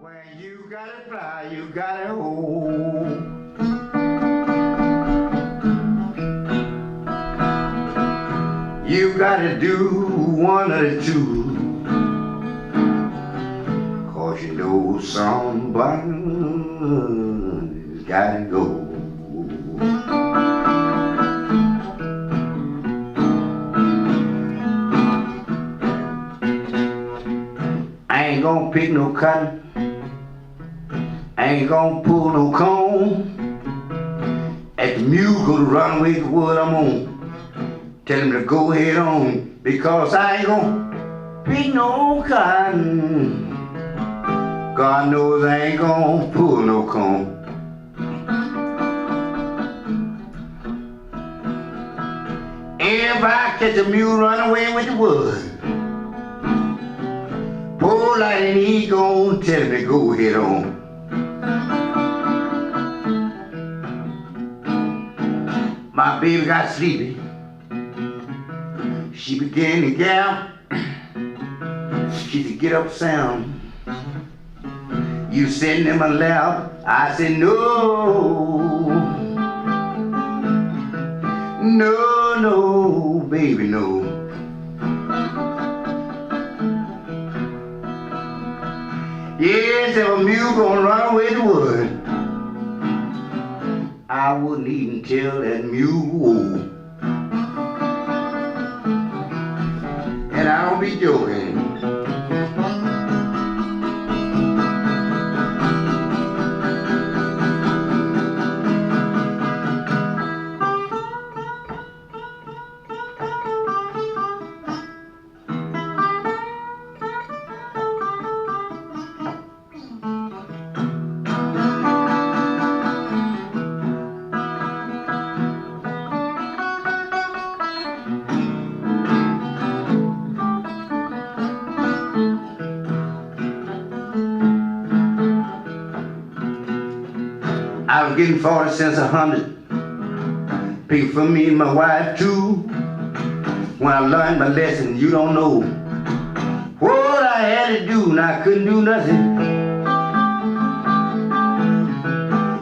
When you gotta fly, you gotta hold. You gotta do one of the two. 'Cause you know somebody's gotta go. I ain't gonna pick no cotton, I ain't gonna pull no cone. If the mule go to run away the wood, I'm gonna tell him to go ahead on, because I ain't gonna pick no cotton. God knows I ain't gonna pull no cone. If I catch a mule run away with the wood, poor Lightnin, he gon' tell him to go ahead on. My baby got sleepy. She began to gab. She said, "Get up, Sam. You sitting in my lap." I said, "No, no, no, baby, no." Yes, if a mule gonna run away the wood, I wouldn't even tell that mule whoa. And I don't be joking. I was getting 40 cents a hundred, paid for me and my wife too. When I learned my lesson, you don't know what I had to do, and I couldn't do nothing.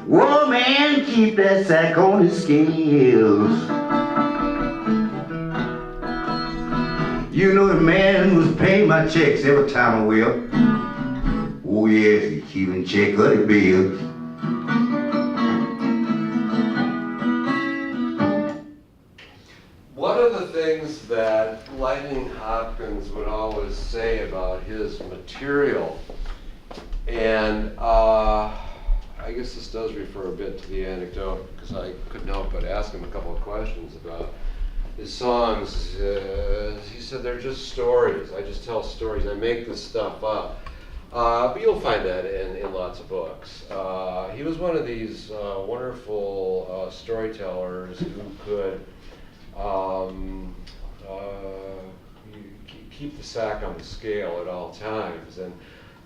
Whoa, man, keep that sack on the scales. You know the man who's paying my checks every time I will. Oh yes, he keeping check of the bills. One of the things that Lightnin Hopkins would always say about his material, and I guess this does refer a bit to the anecdote, because I couldn't help but ask him a couple of questions about his songs. He said they're just stories. I just tell stories. I make this stuff up. But you'll find that in lots of books. He was one of these wonderful storytellers who could keep the sack on the scale at all times and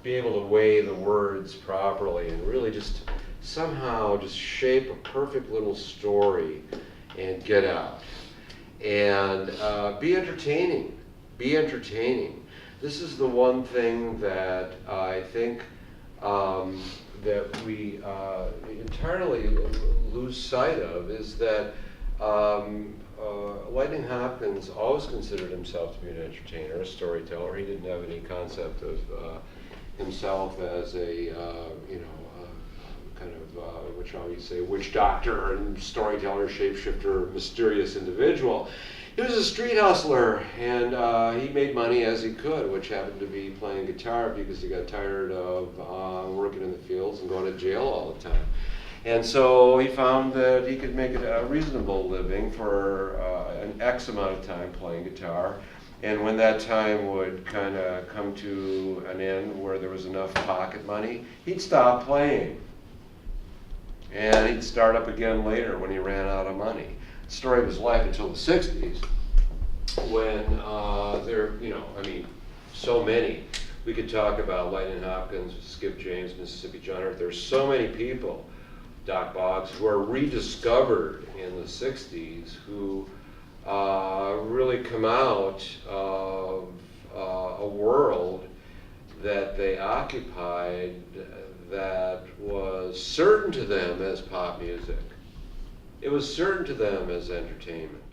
be able to weigh the words properly and really just somehow just shape a perfect little story and get out. And be entertaining. Be entertaining. This is the one thing that I think that we entirely lose sight of, is that Lightnin Hopkins always considered himself to be an entertainer, a storyteller. He didn't have any concept of himself as a, kind of, what shall we say, witch doctor and storyteller, shapeshifter, mysterious individual. He was a street hustler, and he made money as he could, which happened to be playing guitar, because he got tired of working in the fields and going to jail all the time. And so he found that he could make a reasonable living for an X amount of time playing guitar. And when that time would kind of come to an end where there was enough pocket money, he'd stop playing. And he'd start up again later when he ran out of money. The story of his life until the 60s, when so many. We could talk about Lightnin Hopkins, Skip James, Mississippi John Hurt. There's so many people, Doc Boggs, who are rediscovered in the 60s, who really come out of a world that they occupied that was certain to them as pop music. It was certain to them as entertainment.